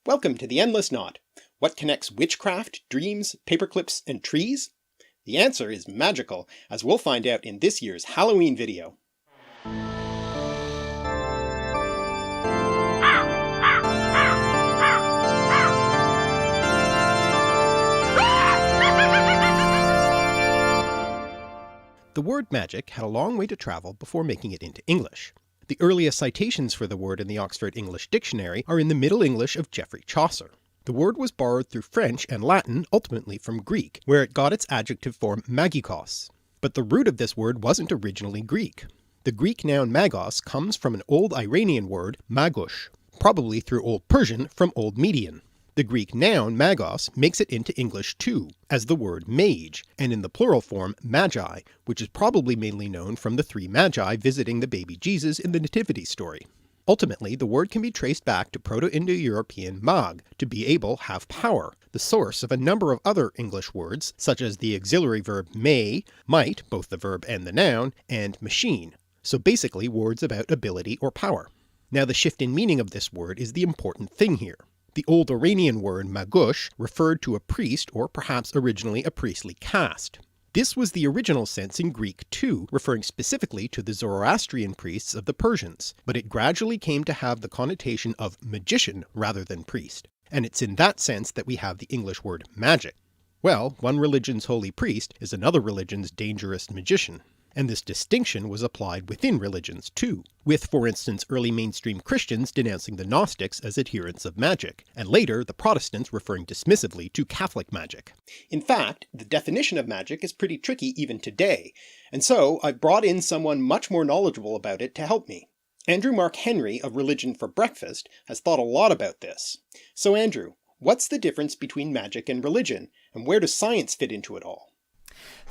Welcome to the Endless Knot. What connects witchcraft, dreams, paperclips, and trees? The answer is magical, as we'll find out in this year's Halloween video. The word magic had a long way to travel before making it into English. The earliest citations for the word in the Oxford English Dictionary are in the Middle English of Geoffrey Chaucer. The word was borrowed through French and Latin, ultimately from Greek, where it got its adjective form magikos. But the root of this word wasn't originally Greek. The Greek noun magos comes from an Old Iranian word magush, probably through Old Persian from Old Median. The Greek noun magos makes it into English too, as the word mage, and in the plural form magi, which is probably mainly known from the three magi visiting the baby Jesus in the Nativity story. Ultimately, the word can be traced back to Proto-Indo-European mag, to be able, have power, the source of a number of other English words, such as the auxiliary verb may, might, both the verb and the noun, and machine, so basically words about ability or power. Now the shift in meaning of this word is the important thing here. The Old Iranian word magush referred to a priest, or perhaps originally a priestly caste. This was the original sense in Greek too, referring specifically to the Zoroastrian priests of the Persians, but it gradually came to have the connotation of magician rather than priest, and it's in that sense that we have the English word magic. Well, one religion's holy priest is another religion's dangerous magician. And this distinction was applied within religions too, with for instance early mainstream Christians denouncing the Gnostics as adherents of magic, and later the Protestants referring dismissively to Catholic magic. In fact, the definition of magic is pretty tricky even today, and so I've brought in someone much more knowledgeable about it to help me. Andrew Mark Henry of Religion for Breakfast has thought a lot about this. So Andrew, what's the difference between magic and religion, and where does science fit into it all?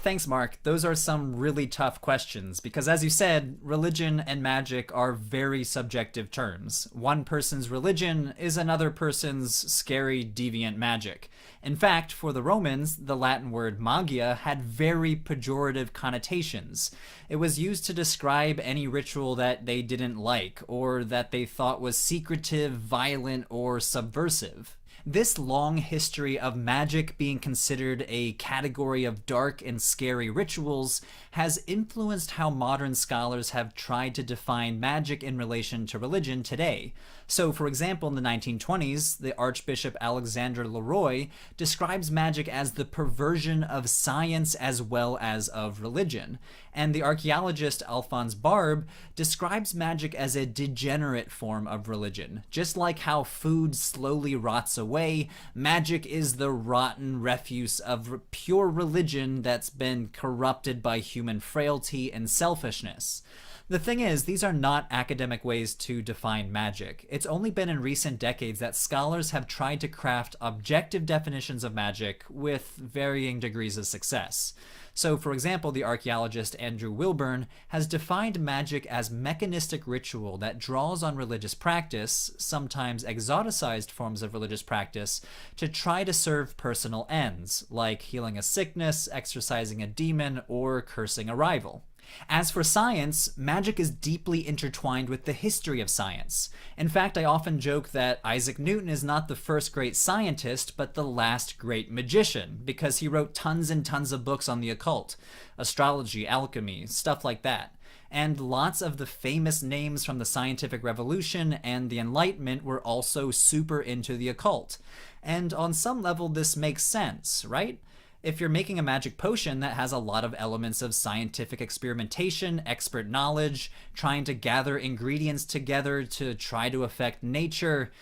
Thanks, Mark. Those are some really tough questions because, as you said, religion and magic are very subjective terms. One person's religion is another person's scary, deviant magic. In fact, for the Romans, the Latin word magia had very pejorative connotations. It was used to describe any ritual that they didn't like or that they thought was secretive, violent, or subversive. This long history of magic being considered a category of dark and scary rituals has influenced how modern scholars have tried to define magic in relation to religion today. So, for example, in the 1920s, the Archbishop Alexander Leroy describes magic as the perversion of science as well as of religion. And the archaeologist Alphonse Barbe describes magic as a degenerate form of religion. Just like how food slowly rots away, magic is the rotten refuse of pure religion that's been corrupted by human frailty and selfishness. The thing is, these are not academic ways to define magic. It's only been in recent decades that scholars have tried to craft objective definitions of magic with varying degrees of success. So, for example, the archaeologist Andrew Wilburn has defined magic as mechanistic ritual that draws on religious practice, sometimes exoticized forms of religious practice, to try to serve personal ends, like healing a sickness, exorcising a demon, or cursing a rival. As for science, magic is deeply intertwined with the history of science. In fact, I often joke that Isaac Newton is not the first great scientist, but the last great magician, because he wrote tons and tons of books on the occult, astrology, alchemy, stuff like that. And lots of the famous names from the scientific revolution and the Enlightenment were also super into the occult. And on some level this makes sense, right? If you're making a magic potion that has a lot of elements of scientific experimentation, expert knowledge, trying to gather ingredients together to try to affect nature.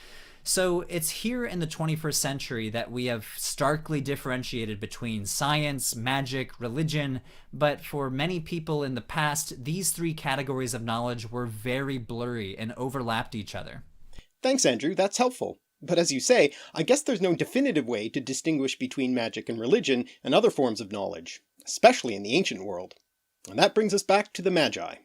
So it's here in the 21st century that we have starkly differentiated between science, magic, religion, but for many people in the past, these three categories of knowledge were very blurry and overlapped each other. Thanks, Andrew, that's helpful. But as you say, I guess there's no definitive way to distinguish between magic and religion and other forms of knowledge, especially in the ancient world. And that brings us back to the Magi.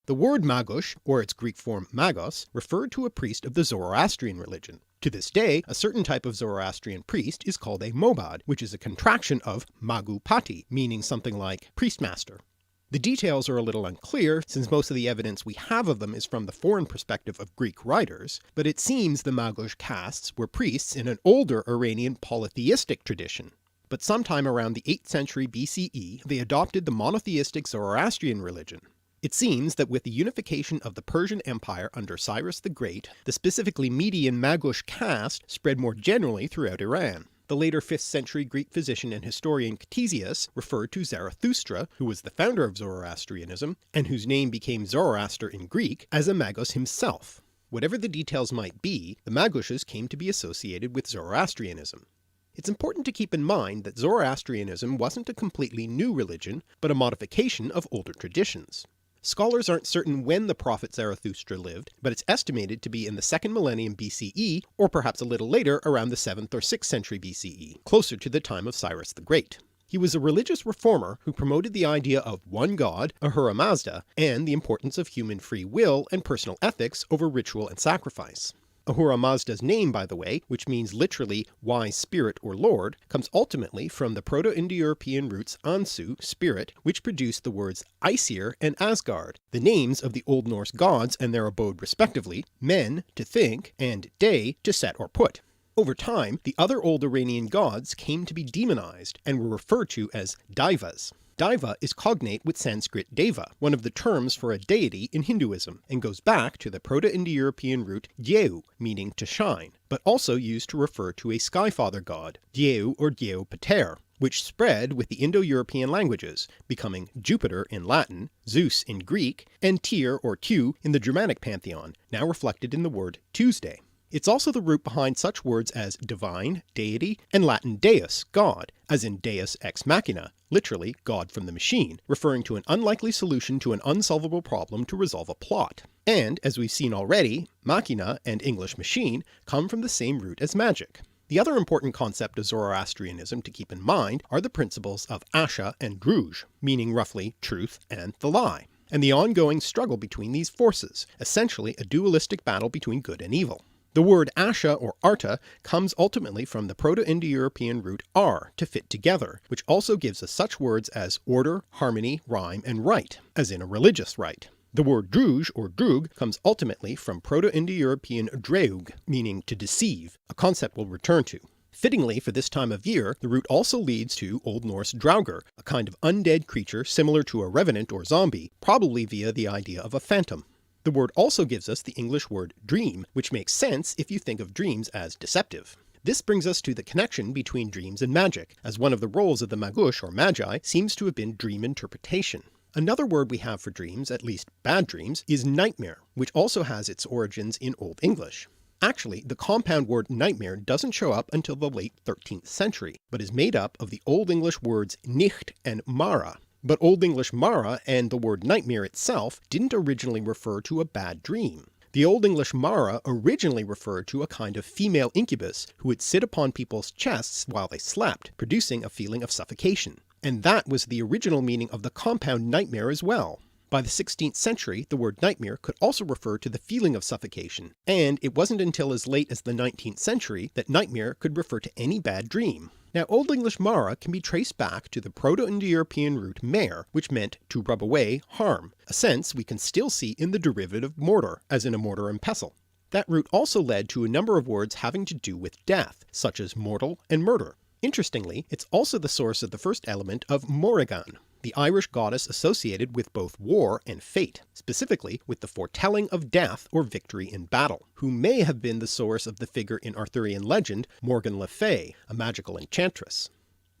The word magush, or its Greek form magos, referred to a priest of the Zoroastrian religion. To this day, a certain type of Zoroastrian priest is called a mobad, which is a contraction of magupati, meaning something like priestmaster. The details are a little unclear, since most of the evidence we have of them is from the foreign perspective of Greek writers, but it seems the Magos castes were priests in an older Iranian polytheistic tradition. But sometime around the 8th century BCE they adopted the monotheistic Zoroastrian religion. It seems that with the unification of the Persian Empire under Cyrus the Great, the specifically Median Magos caste spread more generally throughout Iran. The later 5th century Greek physician and historian Ctesias referred to Zarathustra, who was the founder of Zoroastrianism, and whose name became Zoroaster in Greek, as a Magos himself. Whatever the details might be, the Magoses came to be associated with Zoroastrianism. It's important to keep in mind that Zoroastrianism wasn't a completely new religion, but a modification of older traditions. Scholars aren't certain when the prophet Zarathustra lived, but it's estimated to be in the 2nd millennium BCE, or perhaps a little later around the 7th or 6th century BCE, closer to the time of Cyrus the Great. He was a religious reformer who promoted the idea of one god, Ahura Mazda, and the importance of human free will and personal ethics over ritual and sacrifice. Ahura Mazda's name, by the way, which means literally wise spirit or lord, comes ultimately from the Proto-Indo-European roots Ansu, spirit, which produced the words Aesir and Asgard, the names of the Old Norse gods and their abode respectively, men, to think, and day, to set or put. Over time, the other old Iranian gods came to be demonized and were referred to as Daivas. Daiva is cognate with Sanskrit Deva, one of the terms for a deity in Hinduism, and goes back to the Proto-Indo-European root Dyeu, meaning to shine, but also used to refer to a skyfather god, Dyeu or Dyeu Pater, which spread with the Indo-European languages, becoming Jupiter in Latin, Zeus in Greek, and Tyr or Tu in the Germanic pantheon, now reflected in the word Tuesday. It's also the root behind such words as divine, deity, and Latin deus, god, as in deus ex machina, literally God from the machine, referring to an unlikely solution to an unsolvable problem to resolve a plot. And, as we've seen already, machina and English machine come from the same root as magic. The other important concept of Zoroastrianism to keep in mind are the principles of Asha and Druj, meaning roughly truth and the lie, and the ongoing struggle between these forces, essentially a dualistic battle between good and evil. The word Asha or Arta comes ultimately from the Proto-Indo-European root ar, to fit together, which also gives us such words as order, harmony, rhyme, and rite, as in a religious rite. The word druj or drug comes ultimately from Proto-Indo-European dreug, meaning to deceive, a concept we'll return to. Fittingly for this time of year, the root also leads to Old Norse draugr, a kind of undead creature similar to a revenant or zombie, probably via the idea of a phantom. The word also gives us the English word dream, which makes sense if you think of dreams as deceptive. This brings us to the connection between dreams and magic, as one of the roles of the Magos or Magi seems to have been dream interpretation. Another word we have for dreams, at least bad dreams, is nightmare, which also has its origins in Old English. Actually, the compound word nightmare doesn't show up until the late 13th century, but is made up of the Old English words nicht and mara. But Old English mara and the word nightmare itself didn't originally refer to a bad dream. The Old English mara originally referred to a kind of female incubus who would sit upon people's chests while they slept, producing a feeling of suffocation. And that was the original meaning of the compound nightmare as well. By the 16th century, the word nightmare could also refer to the feeling of suffocation, and it wasn't until as late as the 19th century that nightmare could refer to any bad dream. Now Old English mara can be traced back to the Proto-Indo-European root mare, which meant to rub away, harm, a sense we can still see in the derivative mortar, as in a mortar and pestle. That root also led to a number of words having to do with death, such as mortal and murder. Interestingly, it's also the source of the first element of Morrigan, the Irish goddess associated with both war and fate, specifically with the foretelling of death or victory in battle, who may have been the source of the figure in Arthurian legend Morgan Le Fay, a magical enchantress.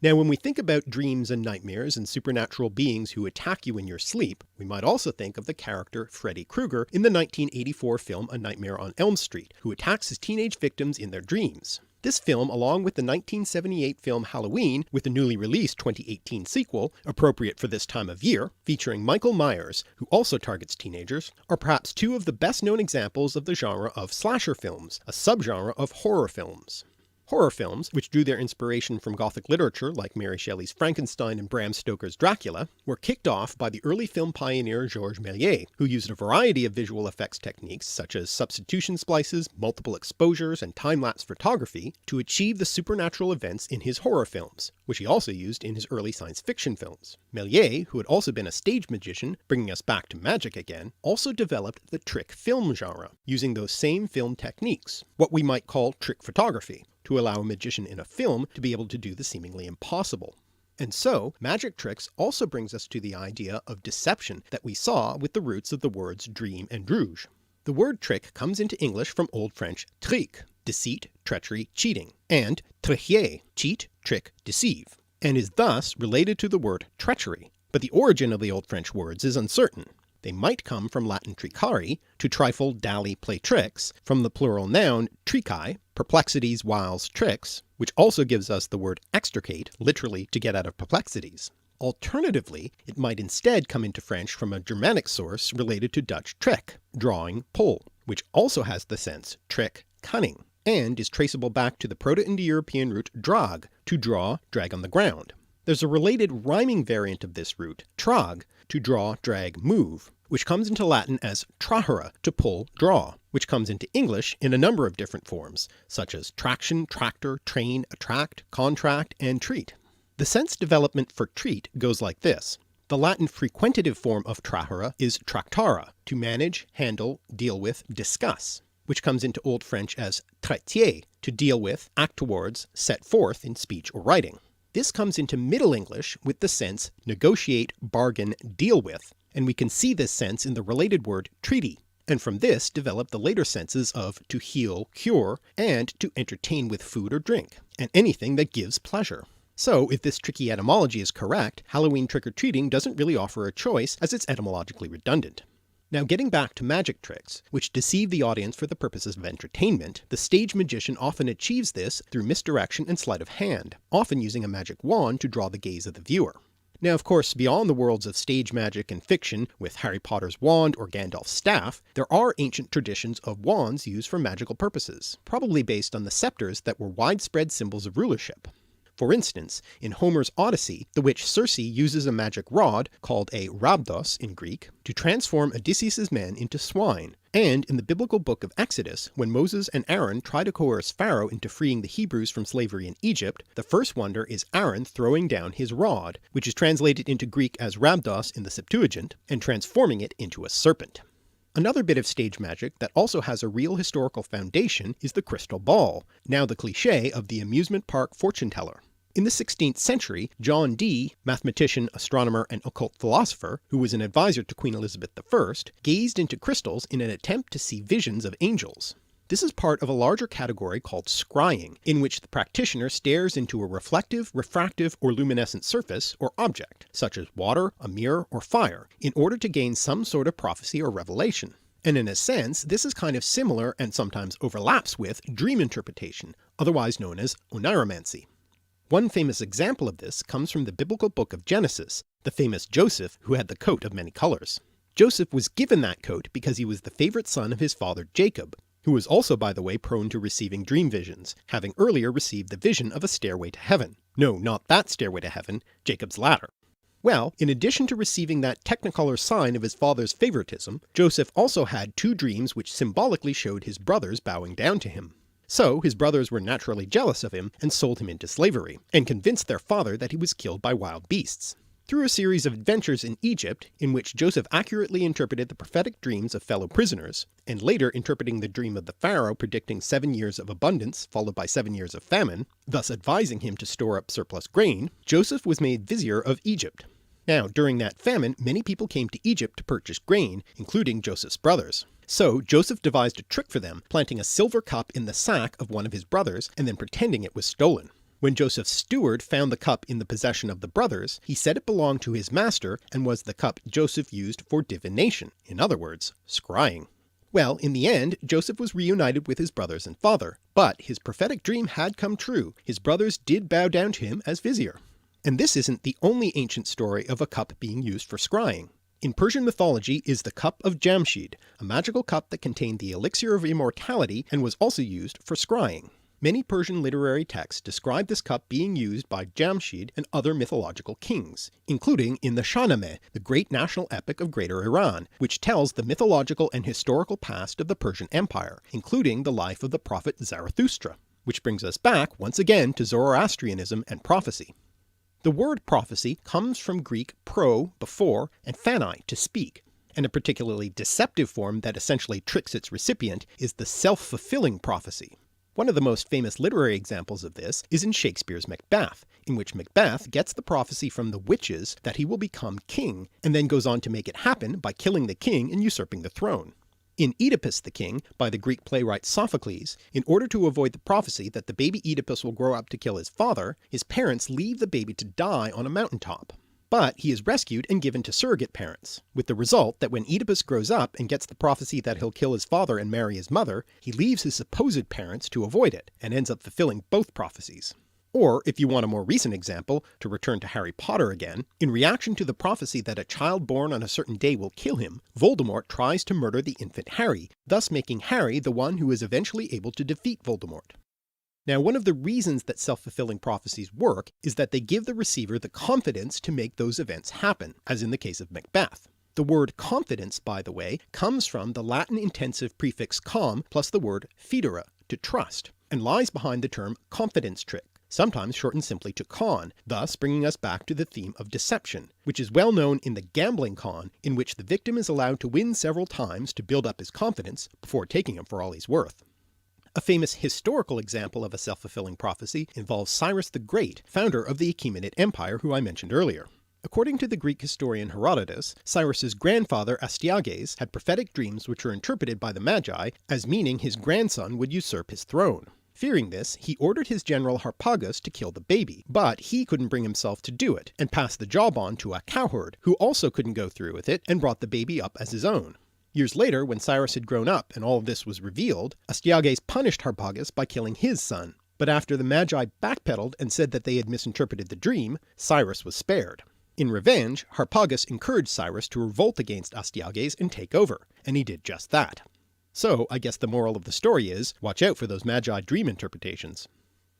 Now when we think about dreams and nightmares and supernatural beings who attack you in your sleep, we might also think of the character Freddy Krueger in the 1984 film A Nightmare on Elm Street, who attacks his teenage victims in their dreams. This film, along with the 1978 film Halloween, with the newly released 2018 sequel, appropriate for this time of year, featuring Michael Myers, who also targets teenagers, are perhaps two of the best known examples of the genre of slasher films, a subgenre of horror films. Horror films, which drew their inspiration from Gothic literature like Mary Shelley's Frankenstein and Bram Stoker's Dracula, were kicked off by the early film pioneer Georges Méliès, who used a variety of visual effects techniques such as substitution splices, multiple exposures, and time-lapse photography to achieve the supernatural events in his horror films, which he also used in his early science fiction films. Méliès, who had also been a stage magician, bringing us back to magic again, also developed the trick film genre, using those same film techniques, what we might call trick photography, to allow a magician in a film to be able to do the seemingly impossible. And so, magic tricks also brings us to the idea of deception that we saw with the roots of the words dream and rouge. The word trick comes into English from Old French trick, deceit, treachery, cheating, and tricher, cheat, trick, deceive, and is thus related to the word treachery, but the origin of the Old French words is uncertain. They might come from Latin tricari, to trifle, dally, play tricks, from the plural noun tricae, perplexities, wiles, tricks, which also gives us the word extricate, literally to get out of perplexities. Alternatively, it might instead come into French from a Germanic source related to Dutch trick, drawing, pull, which also has the sense trick, cunning, and is traceable back to the Proto-Indo-European root drag, to draw, drag on the ground. There's a related rhyming variant of this root, trag, to draw, drag, move, which comes into Latin as trahere, to pull, draw, which comes into English in a number of different forms, such as traction, tractor, train, attract, contract, and treat. The sense development for treat goes like this. The Latin frequentative form of trahere is tractare, to manage, handle, deal with, discuss, which comes into Old French as traiter, to deal with, act towards, set forth in speech or writing. This comes into Middle English with the sense negotiate, bargain, deal with, and we can see this sense in the related word treaty, and from this develop the later senses of to heal, cure, and to entertain with food or drink, and anything that gives pleasure. So if this tricky etymology is correct, Halloween trick-or-treating doesn't really offer a choice as it's etymologically redundant. Now getting back to magic tricks, which deceive the audience for the purposes of entertainment, the stage magician often achieves this through misdirection and sleight of hand, often using a magic wand to draw the gaze of the viewer. Now of course, beyond the worlds of stage magic and fiction, with Harry Potter's wand or Gandalf's staff, there are ancient traditions of wands used for magical purposes, probably based on the scepters that were widespread symbols of rulership. For instance, in Homer's Odyssey, the witch Circe uses a magic rod, called a rhabdos in Greek, to transform Odysseus's men into swine, and in the biblical book of Exodus, when Moses and Aaron try to coerce Pharaoh into freeing the Hebrews from slavery in Egypt, the first wonder is Aaron throwing down his rod, which is translated into Greek as rhabdos in the Septuagint, and transforming it into a serpent. Another bit of stage magic that also has a real historical foundation is the crystal ball, now the cliché of the amusement park fortune teller. In the 16th century, John Dee, mathematician, astronomer, and occult philosopher, who was an advisor to Queen Elizabeth I, gazed into crystals in an attempt to see visions of angels. This is part of a larger category called scrying, in which the practitioner stares into a reflective, refractive, or luminescent surface or object, such as water, a mirror, or fire, in order to gain some sort of prophecy or revelation. And in a sense, this is kind of similar and sometimes overlaps with dream interpretation, otherwise known as oniromancy. One famous example of this comes from the biblical book of Genesis, the famous Joseph who had the coat of many colors. Joseph was given that coat because he was the favorite son of his father Jacob, who was also by the way prone to receiving dream visions, having earlier received the vision of a stairway to heaven. No, not that stairway to heaven, Jacob's ladder. Well, in addition to receiving that technicolor sign of his father's favoritism, Joseph also had two dreams which symbolically showed his brothers bowing down to him. So his brothers were naturally jealous of him and sold him into slavery, and convinced their father that he was killed by wild beasts. Through a series of adventures in Egypt, in which Joseph accurately interpreted the prophetic dreams of fellow prisoners, and later interpreting the dream of the pharaoh predicting 7 years of abundance followed by 7 years of famine, thus advising him to store up surplus grain, Joseph was made vizier of Egypt. Now, during that famine, many people came to Egypt to purchase grain, including Joseph's brothers. So Joseph devised a trick for them, planting a silver cup in the sack of one of his brothers and then pretending it was stolen. When Joseph's steward found the cup in the possession of the brothers, he said it belonged to his master and was the cup Joseph used for divination, in other words, scrying. Well, in the end, Joseph was reunited with his brothers and father, but his prophetic dream had come true. His brothers did bow down to him as vizier. And this isn't the only ancient story of a cup being used for scrying. In Persian mythology is the Cup of Jamshid, a magical cup that contained the elixir of immortality and was also used for scrying. Many Persian literary texts describe this cup being used by Jamshid and other mythological kings, including in the Shahnameh, the great national epic of Greater Iran, which tells the mythological and historical past of the Persian Empire, including the life of the prophet Zarathustra. Which brings us back once again to Zoroastrianism and prophecy. The word prophecy comes from Greek pro, before, and phanai, to speak, and a particularly deceptive form that essentially tricks its recipient is the self-fulfilling prophecy. One of the most famous literary examples of this is in Shakespeare's Macbeth, in which Macbeth gets the prophecy from the witches that he will become king, and then goes on to make it happen by killing the king and usurping the throne. In Oedipus the King, by the Greek playwright Sophocles, in order to avoid the prophecy that the baby Oedipus will grow up to kill his father, his parents leave the baby to die on a mountaintop. But he is rescued and given to surrogate parents, with the result that when Oedipus grows up and gets the prophecy that he'll kill his father and marry his mother, he leaves his supposed parents to avoid it, and ends up fulfilling both prophecies. Or, if you want a more recent example, to return to Harry Potter again, in reaction to the prophecy that a child born on a certain day will kill him, Voldemort tries to murder the infant Harry, thus making Harry the one who is eventually able to defeat Voldemort. Now, one of the reasons that self-fulfilling prophecies work is that they give the receiver the confidence to make those events happen, as in the case of Macbeth. The word confidence, by the way, comes from the Latin intensive prefix com plus the word fidere, to trust, and lies behind the term confidence trick, sometimes shortened simply to con, thus bringing us back to the theme of deception, which is well known in the gambling con, in which the victim is allowed to win several times to build up his confidence before taking him for all he's worth. A famous historical example of a self-fulfilling prophecy involves Cyrus the Great, founder of the Achaemenid Empire who I mentioned earlier. According to the Greek historian Herodotus, Cyrus's grandfather Astyages had prophetic dreams which were interpreted by the Magi as meaning his grandson would usurp his throne. Fearing this, he ordered his general Harpagus to kill the baby, but he couldn't bring himself to do it, and passed the job on to a cowherd, who also couldn't go through with it and brought the baby up as his own. Years later, when Cyrus had grown up and all of this was revealed, Astyages punished Harpagus by killing his son, but after the Magi backpedaled and said that they had misinterpreted the dream, Cyrus was spared. In revenge, Harpagus encouraged Cyrus to revolt against Astyages and take over, and he did just that. So I guess the moral of the story is, watch out for those Magi dream interpretations.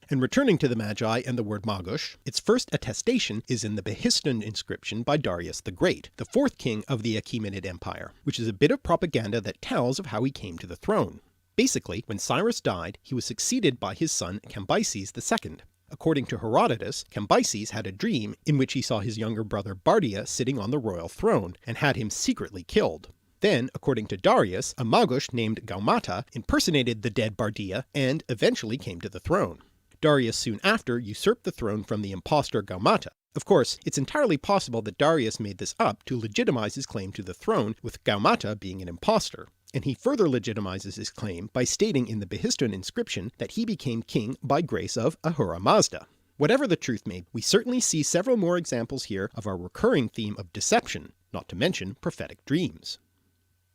And returning to the Magi and the word Magush, its first attestation is in the Behistun inscription by Darius the Great, the fourth king of the Achaemenid Empire, which is a bit of propaganda that tells of how he came to the throne. Basically, when Cyrus died, he was succeeded by his son Cambyses II. According to Herodotus, Cambyses had a dream in which he saw his younger brother Bardia sitting on the royal throne, and had him secretly killed. Then, according to Darius, a Magush named Gaumata impersonated the dead Bardia and eventually came to the throne. Darius soon after usurped the throne from the impostor Gaumata. Of course, it's entirely possible that Darius made this up to legitimize his claim to the throne, with Gaumata being an impostor, and he further legitimizes his claim by stating in the Behistun inscription that he became king by grace of Ahura Mazda. Whatever the truth may be, we certainly see several more examples here of our recurring theme of deception, not to mention prophetic dreams.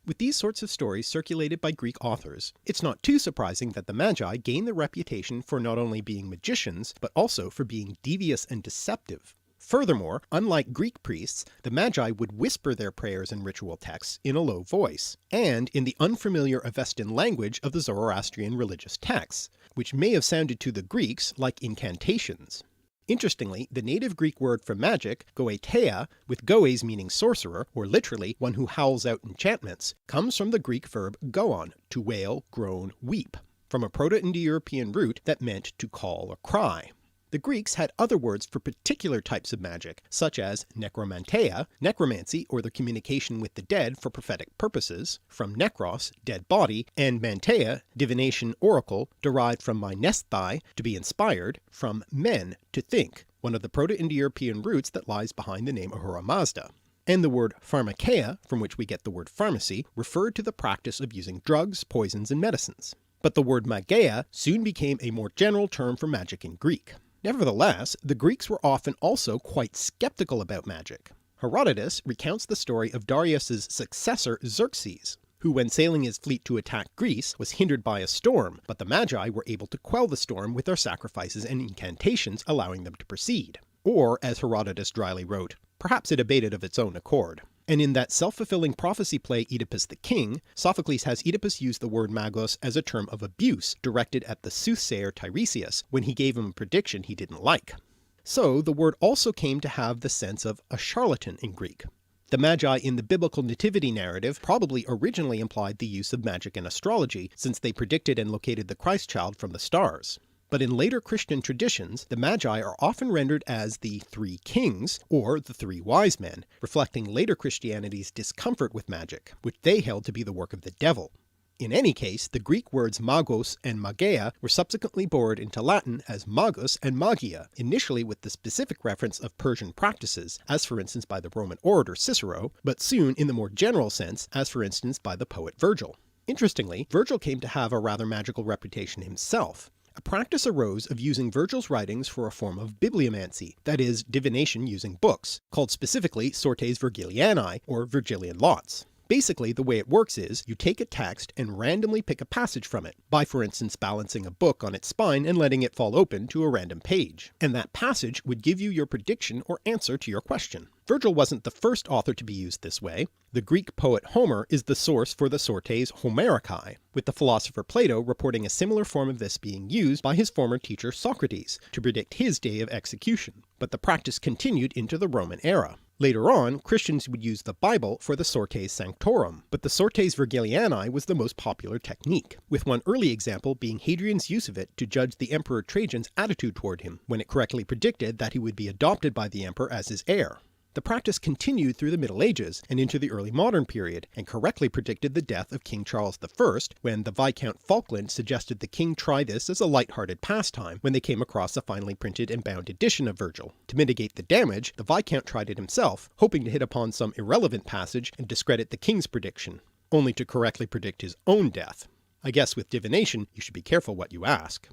With these sorts of stories circulated by Greek authors, it's not too surprising that the Magi gained the reputation for not only being magicians, but also for being devious and deceptive. Furthermore, unlike Greek priests, the Magi would whisper their prayers and ritual texts in a low voice, and in the unfamiliar Avestan language of the Zoroastrian religious texts, which may have sounded to the Greeks like incantations. Interestingly, the native Greek word for magic, goeteia, with goes meaning sorcerer, or literally one who howls out enchantments, comes from the Greek verb goon, to wail, groan, weep, from a Proto-Indo-European root that meant to call or cry. The Greeks had other words for particular types of magic, such as necromanteia, necromancy or the communication with the dead for prophetic purposes, from nekros, dead body, and manteia, divination oracle, derived from mynesthai, to be inspired, from men, to think, one of the Proto-Indo-European roots that lies behind the name Ahura Mazda. And the word pharmakeia, from which we get the word pharmacy, referred to the practice of using drugs, poisons, and medicines. But the word mageia soon became a more general term for magic in Greek. Nevertheless, the Greeks were often also quite skeptical about magic. Herodotus recounts the story of Darius's successor Xerxes, who when sailing his fleet to attack Greece was hindered by a storm, but the Magi were able to quell the storm with their sacrifices and incantations, allowing them to proceed. Or, as Herodotus dryly wrote, perhaps it abated of its own accord. And in that self-fulfilling prophecy play Oedipus the King, Sophocles has Oedipus use the word magos as a term of abuse directed at the soothsayer Tiresias when he gave him a prediction he didn't like. So the word also came to have the sense of a charlatan in Greek. The Magi in the biblical nativity narrative probably originally implied the use of magic and astrology, since they predicted and located the Christ child from the stars. But in later Christian traditions, the Magi are often rendered as the three kings, or the three wise men, reflecting later Christianity's discomfort with magic, which they held to be the work of the devil. In any case, the Greek words magos and magia were subsequently borrowed into Latin as magus and magia, initially with the specific reference of Persian practices, as for instance by the Roman orator Cicero, but soon in the more general sense, as for instance by the poet Virgil. Interestingly, Virgil came to have a rather magical reputation himself. A practice arose of using Virgil's writings for a form of bibliomancy, that is, divination using books, called specifically sortes Virgilianae, or Virgilian lots. Basically, the way it works is, you take a text and randomly pick a passage from it, by for instance balancing a book on its spine and letting it fall open to a random page, and that passage would give you your prediction or answer to your question. Virgil wasn't the first author to be used this way. The Greek poet Homer is the source for the sortes Homericae, with the philosopher Plato reporting a similar form of this being used by his former teacher Socrates to predict his day of execution, but the practice continued into the Roman era. Later on, Christians would use the Bible for the sortes sanctorum, but the sortes Virgilianae was the most popular technique, with one early example being Hadrian's use of it to judge the Emperor Trajan's attitude toward him, when it correctly predicted that he would be adopted by the emperor as his heir. The practice continued through the Middle Ages and into the early modern period, and correctly predicted the death of King Charles I when the Viscount Falkland suggested the king try this as a light-hearted pastime when they came across a finely printed and bound edition of Virgil. To mitigate the damage, the Viscount tried it himself, hoping to hit upon some irrelevant passage and discredit the king's prediction, only to correctly predict his own death. I guess with divination you should be careful what you ask.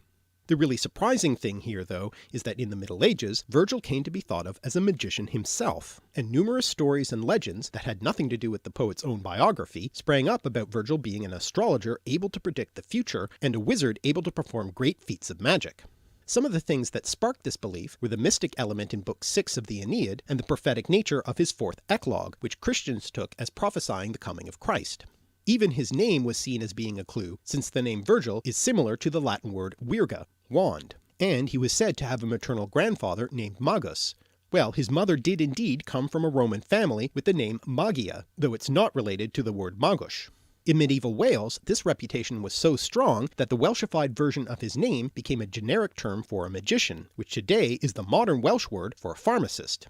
The really surprising thing here, though, is that in the Middle Ages, Virgil came to be thought of as a magician himself, and numerous stories and legends that had nothing to do with the poet's own biography sprang up about Virgil being an astrologer able to predict the future and a wizard able to perform great feats of magic. Some of the things that sparked this belief were the mystic element in Book 6 of the Aeneid and the prophetic nature of his fourth eclogue, which Christians took as prophesying the coming of Christ. Even his name was seen as being a clue, since the name Virgil is similar to the Latin word virga, wand, and he was said to have a maternal grandfather named Magus. Well, his mother did indeed come from a Roman family with the name Magia, though it's not related to the word magus. In medieval Wales, this reputation was so strong that the Welshified version of his name became a generic term for a magician, which today is the modern Welsh word for a pharmacist.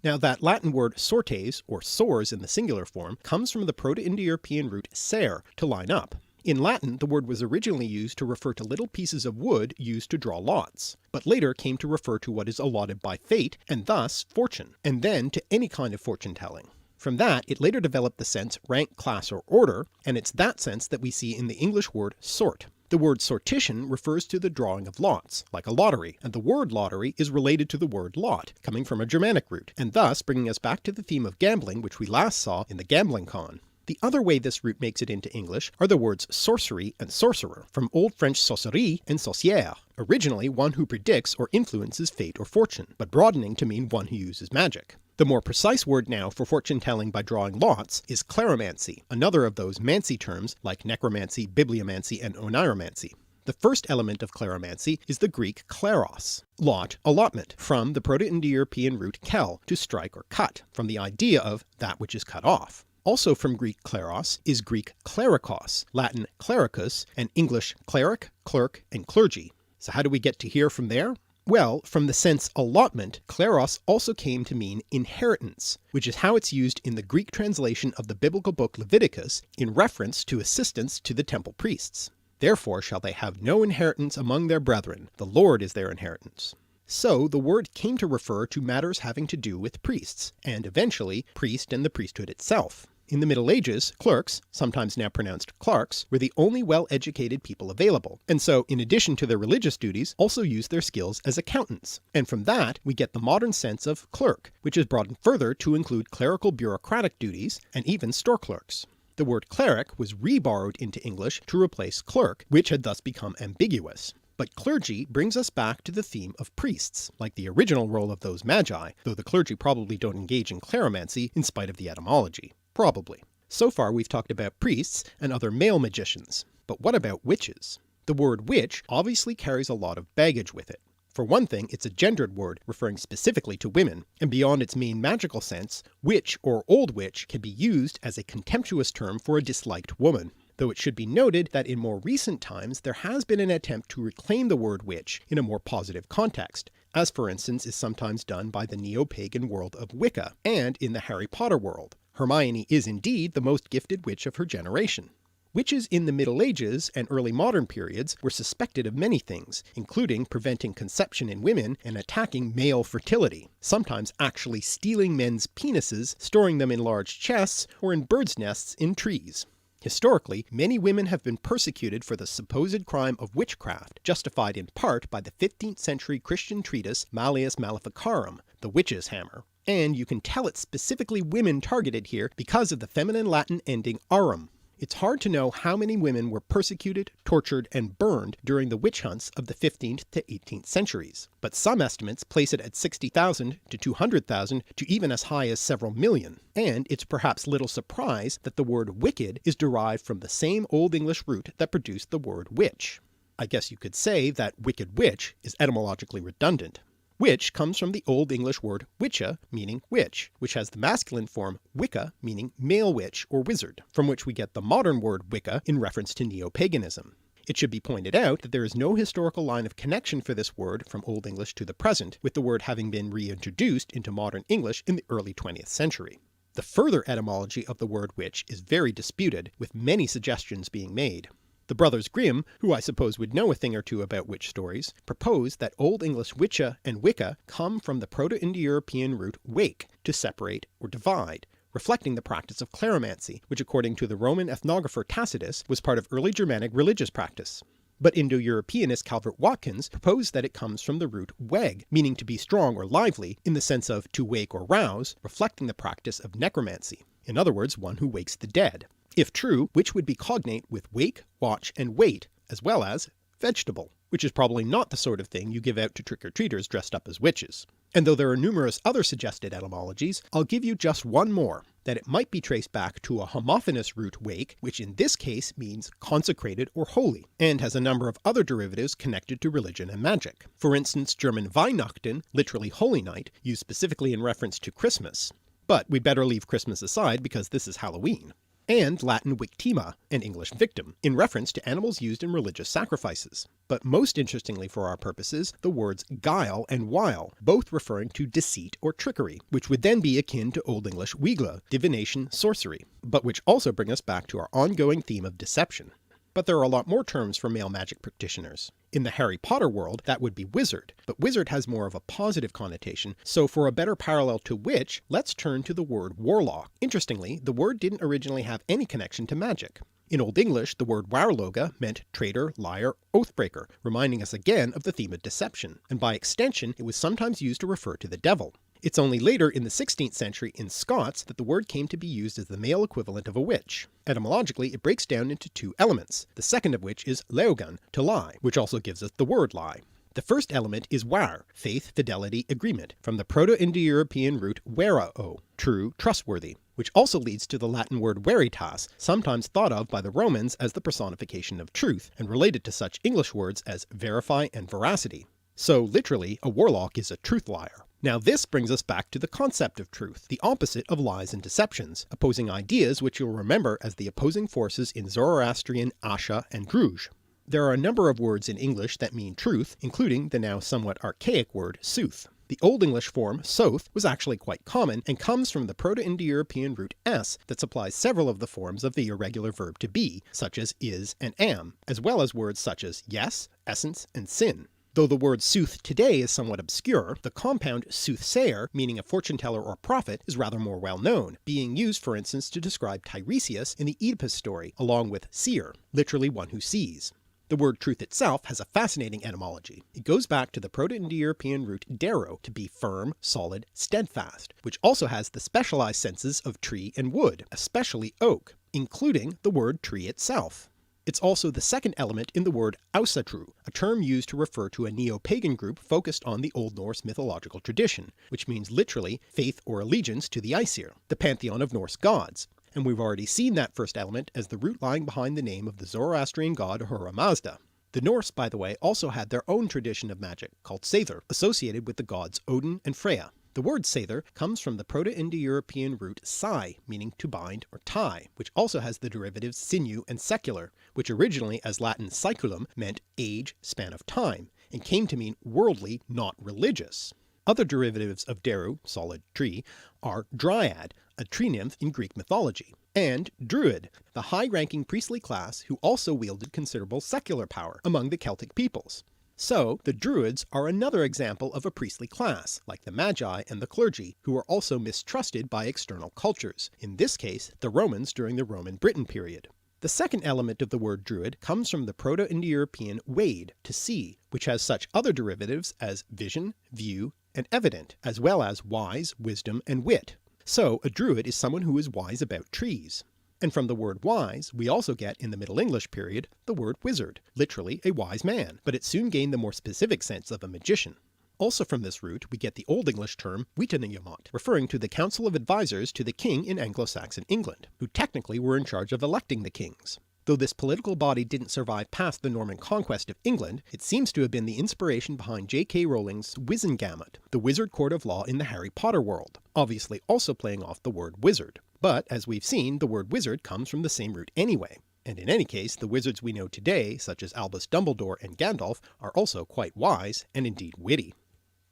Now that Latin word sortes, or sores in the singular form, comes from the Proto-Indo-European root ser, to line up. In Latin, the word was originally used to refer to little pieces of wood used to draw lots, but later came to refer to what is allotted by fate, and thus fortune, and then to any kind of fortune-telling. From that, it later developed the sense rank, class, or order, and it's that sense that we see in the English word sort. The word sortition refers to the drawing of lots, like a lottery, and the word lottery is related to the word lot, coming from a Germanic root, and thus bringing us back to the theme of gambling which we last saw in the Gambling Con. The other way this root makes it into English are the words sorcery and sorcerer, from Old French sorcerie and sorcière, originally one who predicts or influences fate or fortune, but broadening to mean one who uses magic. The more precise word now for fortune-telling by drawing lots is kleromancy, another of those mancy terms like necromancy, bibliomancy, and oniromancy. The first element of kleromancy is the Greek kleros, lot, allotment, from the Proto-Indo-European root kel, to strike or cut, from the idea of that which is cut off. Also from Greek kleros is Greek klerikos, Latin clericus, and English cleric, clerk, and clergy. So how do we get to here from there? Well, from the sense allotment, kleros also came to mean inheritance, which is how it's used in the Greek translation of the biblical book Leviticus in reference to assistance to the temple priests. Therefore shall they have no inheritance among their brethren, the Lord is their inheritance. So the word came to refer to matters having to do with priests, and eventually priest and the priesthood itself. In the Middle Ages, clerks, sometimes now pronounced clerks, were the only well-educated people available, and so in addition to their religious duties also used their skills as accountants, and from that we get the modern sense of clerk, which is broadened further to include clerical bureaucratic duties and even store clerks. The word cleric was re-borrowed into English to replace clerk, which had thus become ambiguous. But clergy brings us back to the theme of priests, like the original role of those magi, though the clergy probably don't engage in cleromancy in spite of the etymology. Probably. So far we've talked about priests and other male magicians, but what about witches? The word witch obviously carries a lot of baggage with it. For one thing, it's a gendered word referring specifically to women, and beyond its main magical sense, witch or old witch can be used as a contemptuous term for a disliked woman. Though it should be noted that in more recent times there has been an attempt to reclaim the word witch in a more positive context, as for instance is sometimes done by the neo-pagan world of Wicca, and in the Harry Potter world. Hermione is indeed the most gifted witch of her generation. Witches in the Middle Ages and early modern periods were suspected of many things, including preventing conception in women and attacking male fertility, sometimes actually stealing men's penises, storing them in large chests, or in birds' nests in trees. Historically, many women have been persecuted for the supposed crime of witchcraft, justified in part by the 15th century Christian treatise Malleus Maleficarum, the witch's hammer. And you can tell it's specifically women targeted here because of the feminine Latin ending arum. It's hard to know how many women were persecuted, tortured, and burned during the witch hunts of the 15th to 18th centuries, but some estimates place it at 60,000 to 200,000 to even as high as several million, and it's perhaps little surprise that the word wicked is derived from the same Old English root that produced the word witch. I guess you could say that wicked witch is etymologically redundant. Witch comes from the Old English word wicca, meaning witch, which has the masculine form wicca, meaning male witch or wizard, from which we get the modern word Wicca in reference to neo-paganism. It should be pointed out that there is no historical line of connection for this word from Old English to the present, with the word having been reintroduced into modern English in the early 20th century. The further etymology of the word witch is very disputed, with many suggestions being made. The Brothers Grimm, who I suppose would know a thing or two about witch stories, propose that Old English wicca and Wicca come from the Proto-Indo-European root wake, to separate or divide, reflecting the practice of cleromancy, which according to the Roman ethnographer Tacitus was part of early Germanic religious practice. But Indo-Europeanist Calvert Watkins proposed that it comes from the root weg, meaning to be strong or lively, in the sense of to wake or rouse, reflecting the practice of necromancy, in other words one who wakes the dead. If true, which would be cognate with wake, watch, and wait, as well as vegetable, which is probably not the sort of thing you give out to trick-or-treaters dressed up as witches. And though there are numerous other suggested etymologies, I'll give you just one more, that it might be traced back to a homophonous root wake, which in this case means consecrated or holy, and has a number of other derivatives connected to religion and magic. For instance, German Weihnachten, literally Holy Night, used specifically in reference to Christmas. But we'd better leave Christmas aside because this is Halloween. And Latin victima, and English victim, in reference to animals used in religious sacrifices. But most interestingly for our purposes, the words guile and wile, both referring to deceit or trickery, which would then be akin to Old English wigla, divination, sorcery, but which also bring us back to our ongoing theme of deception. But there are a lot more terms for male magic practitioners. In the Harry Potter world, that would be wizard, but wizard has more of a positive connotation, so for a better parallel to witch, let's turn to the word warlock. Interestingly, the word didn't originally have any connection to magic. In Old English, the word warloga meant traitor, liar, oathbreaker, reminding us again of the theme of deception, and by extension it was sometimes used to refer to the devil. It's only later in the 16th century in Scots that the word came to be used as the male equivalent of a witch. Etymologically, it breaks down into two elements, the second of which is leogan, to lie, which also gives us the word lie. The first element is war, faith, fidelity, agreement, from the Proto-Indo-European root verao, true, trustworthy, which also leads to the Latin word veritas, sometimes thought of by the Romans as the personification of truth, and related to such English words as verify and veracity. So literally, a warlock is a truth liar. Now this brings us back to the concept of truth, the opposite of lies and deceptions, opposing ideas which you'll remember as the opposing forces in Zoroastrian Asha and Druj. There are a number of words in English that mean truth, including the now somewhat archaic word sooth. The Old English form soth was actually quite common and comes from the Proto-Indo-European root s that supplies several of the forms of the irregular verb to be, such as is and am, as well as words such as yes, essence, and sin. Though the word sooth today is somewhat obscure, the compound soothsayer, meaning a fortune-teller or prophet, is rather more well known, being used for instance to describe Tiresias in the Oedipus story, along with seer, literally one who sees. The word truth itself has a fascinating etymology. It goes back to the Proto-Indo-European root dero, to be firm, solid, steadfast, which also has the specialized senses of tree and wood, especially oak, including the word tree itself. It's also the second element in the word Ausatru, a term used to refer to a neo-pagan group focused on the Old Norse mythological tradition, which means literally faith or allegiance to the Aesir, the pantheon of Norse gods. And we've already seen that first element as the root lying behind the name of the Zoroastrian god Ahura Mazda. The Norse, by the way, also had their own tradition of magic, called Seidr, associated with the gods Odin and Freya. The word Seidr comes from the Proto-Indo-European root sai, meaning to bind or tie, which also has the derivatives sinew and secular, which originally as Latin saeculum meant age, span of time, and came to mean worldly, not religious. Other derivatives of Deru, solid tree, are dryad, a tree nymph in Greek mythology, and druid, the high-ranking priestly class who also wielded considerable secular power among the Celtic peoples. So the Druids are another example of a priestly class, like the Magi and the clergy, who were also mistrusted by external cultures, in this case the Romans during the Roman Britain period. The second element of the word Druid comes from the Proto-Indo-European wade, to see, which has such other derivatives as vision, view, and evident, as well as wise, wisdom, and wit. So a Druid is someone who is wise about trees. And from the word wise, we also get, in the Middle English period, the word wizard, literally a wise man, but it soon gained the more specific sense of a magician. Also from this root we get the Old English term Witenagemot, referring to the council of advisors to the king in Anglo-Saxon England, who technically were in charge of electing the kings. Though this political body didn't survive past the Norman conquest of England, it seems to have been the inspiration behind J.K. Rowling's Wizengamot, the wizard court of law in the Harry Potter world, obviously also playing off the word wizard. But as we've seen, the word wizard comes from the same root anyway, and in any case the wizards we know today, such as Albus Dumbledore and Gandalf, are also quite wise and indeed witty.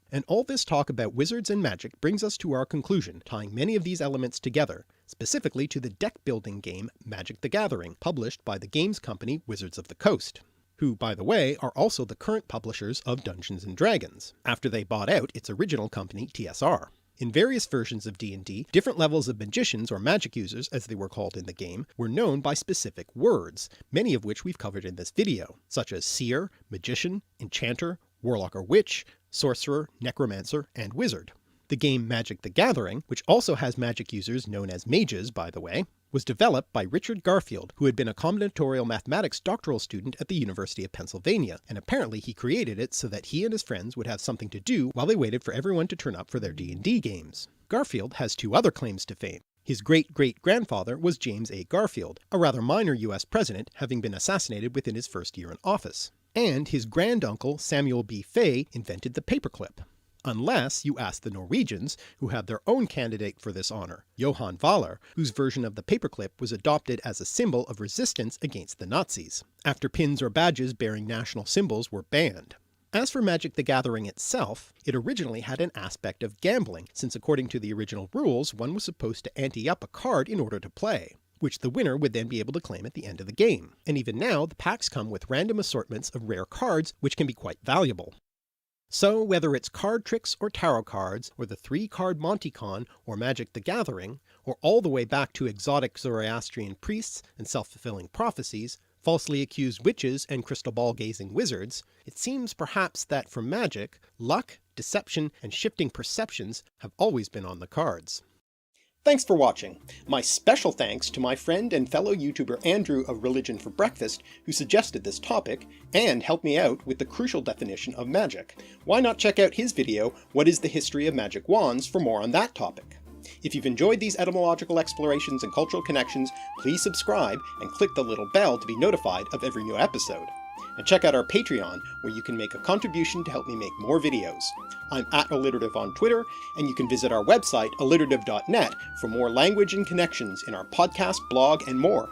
And all this talk about wizards and magic brings us to our conclusion, tying many of these elements together, specifically to the deck-building game Magic the Gathering, published by the games company Wizards of the Coast, who, by the way, are also the current publishers of Dungeons & Dragons, after they bought out its original company TSR. In various versions of D&D, different levels of magicians or magic users, as they were called in the game, were known by specific words, many of which we've covered in this video, such as seer, magician, enchanter, warlock or witch, sorcerer, necromancer, and wizard. The game Magic the Gathering, which also has magic users known as mages by the way, was developed by Richard Garfield, who had been a combinatorial mathematics doctoral student at the University of Pennsylvania, and apparently he created it so that he and his friends would have something to do while they waited for everyone to turn up for their D&D games. Garfield has two other claims to fame. His great-great-grandfather was James A. Garfield, a rather minor US president, having been assassinated within his first year in office. And his granduncle Samuel B. Fay invented the paperclip. Unless you ask the Norwegians, who have their own candidate for this honour, Johan Valar, whose version of the paperclip was adopted as a symbol of resistance against the Nazis, after pins or badges bearing national symbols were banned. As for Magic the Gathering itself, it originally had an aspect of gambling, since according to the original rules one was supposed to ante up a card in order to play, which the winner would then be able to claim at the end of the game. And even now the packs come with random assortments of rare cards which can be quite valuable. So whether it's card tricks or tarot cards, or the 3-card Monte Con or Magic the Gathering, or all the way back to exotic Zoroastrian priests and self-fulfilling prophecies, falsely accused witches and crystal ball-gazing wizards, it seems perhaps that for magic, luck, deception, and shifting perceptions have always been on the cards. Thanks for watching. My special thanks to my friend and fellow YouTuber Andrew of Religion for Breakfast, who suggested this topic, and helped me out with the crucial definition of magic. Why not check out his video, What is the History of Magic Wands, for more on that topic. If you've enjoyed these etymological explorations and cultural connections, please subscribe and click the little bell to be notified of every new episode. And check out our Patreon, where you can make a contribution to help me make more videos. I'm @alliterative on Twitter, and you can visit our website, alliterative.net, for more language and connections in our podcast, blog, and more.